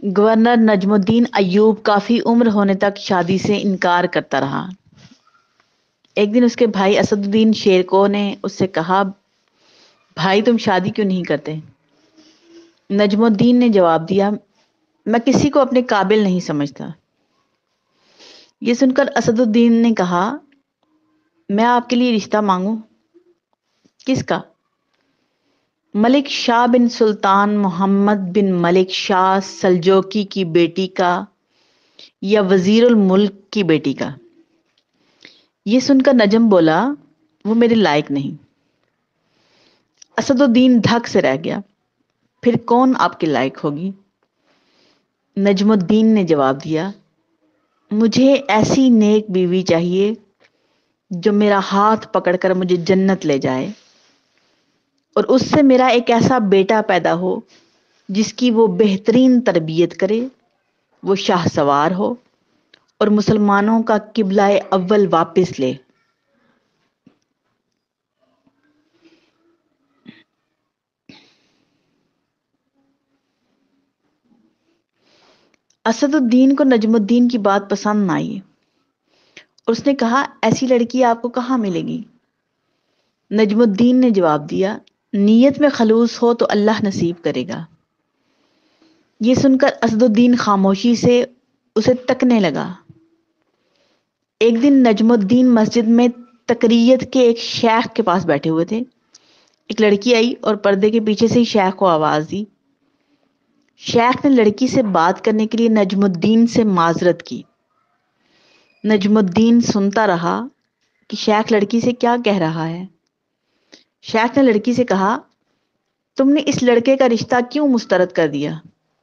Governor نجم الدین ایوب کافی عمر ہونے تک شادی سے انکار کرتا رہا۔ ایک دن اس کے بھائی اسد الدین شیر کو نے اس سے کہا، بھائی تم شادی کیوں نہیں کرتے؟ نجم الدین نے جواب دیا، میں کسی کو اپنے قابل نہیں سمجھتا۔ یہ سن کر اسد الدین نے کہا، میں آپ کے لیے رشتہ مانگوں؟ کس کا؟ ملک شاہ بن سلطان محمد بن ملک شاہ سلجوقی کی بیٹی کا یا وزیر الملک کی بیٹی کا؟ یہ سن کر نجم بولا، وہ میرے لائق نہیں۔ اسد الدین دھک سے رہ گیا، پھر کون آپ کے لائق ہوگی؟ نجم الدین نے جواب دیا، مجھے ایسی نیک بیوی چاہیے جو میرا ہاتھ پکڑ کر مجھے جنت لے جائے، اور اس سے میرا ایک ایسا بیٹا پیدا ہو جس کی وہ بہترین تربیت کرے، وہ شاہ سوار ہو اور مسلمانوں کا قبلہ اول واپس لے۔ اسد الدین کو نجم الدین کی بات پسند نہ آئی اور اس نے کہا، ایسی لڑکی آپ کو کہاں ملے گی؟ نجم الدین نے جواب دیا، نیت میں خلوص ہو تو اللہ نصیب کرے گا۔ یہ سن کر اسد الدین خاموشی سے اسے تکنے لگا۔ ایک دن نجم الدین مسجد میں تقریت کے ایک شیخ کے پاس بیٹھے ہوئے تھے۔ ایک لڑکی آئی اور پردے کے پیچھے سے ہی شیخ کو آواز دی۔ شیخ نے لڑکی سے بات کرنے کے لیے نجم الدین سے معذرت کی۔ نجم الدین سنتا رہا کہ شیخ لڑکی سے کیا کہہ رہا ہے۔ شیخ نے لڑکی سے کہا، تم نے اس لڑکے کا رشتہ کیوں مسترد کر دیا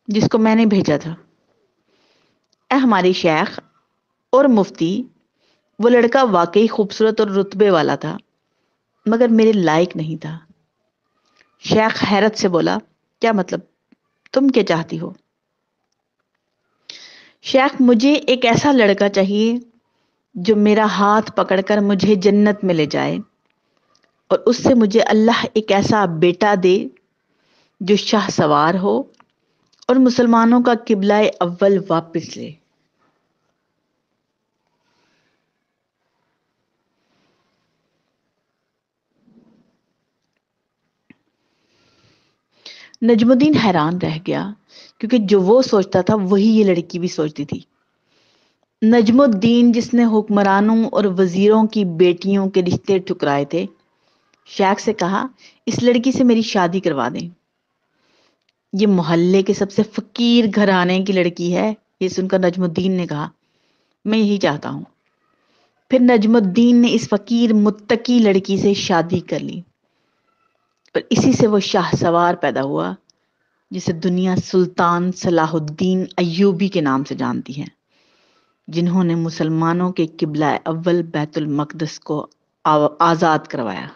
جس کو میں نے بھیجا تھا؟ اے ہمارے شیخ اور مفتی، وہ لڑکا واقعی خوبصورت اور رتبے والا تھا، مگر میرے لائق نہیں تھا۔ شیخ حیرت سے بولا، کیا مطلب؟ تم کیا چاہتی ہو؟ شیخ، مجھے ایک ایسا لڑکا چاہیے جو میرا ہاتھ پکڑ کر مجھے جنت میں لے جائے، اور اس سے مجھے اللہ ایک ایسا بیٹا دے جو شاہ سوار ہو اور مسلمانوں کا قبلہ اول واپس لے۔ نجم الدین حیران رہ گیا، کیونکہ جو وہ سوچتا تھا وہی یہ لڑکی بھی سوچتی تھی۔ نجم الدین جس نے حکمرانوں اور وزیروں کی بیٹیوں کے رشتے ٹھکرائے تھے، شیخ سے کہا، اس لڑکی سے میری شادی کروا دیں۔ یہ محلے کے سب سے فقیر گھرانے کی لڑکی ہے۔ یہ سن کر نجم الدین نے کہا، میں یہی چاہتا ہوں۔ پھر نجم الدین نے اس فقیر متقی لڑکی سے شادی کر لی، اور اسی سے وہ شاہ سوار پیدا ہوا جسے دنیا سلطان صلاح الدین ایوبی کے نام سے جانتی ہے، جنہوں نے مسلمانوں کے قبلہ اول بیت المقدس کو آزاد کروایا۔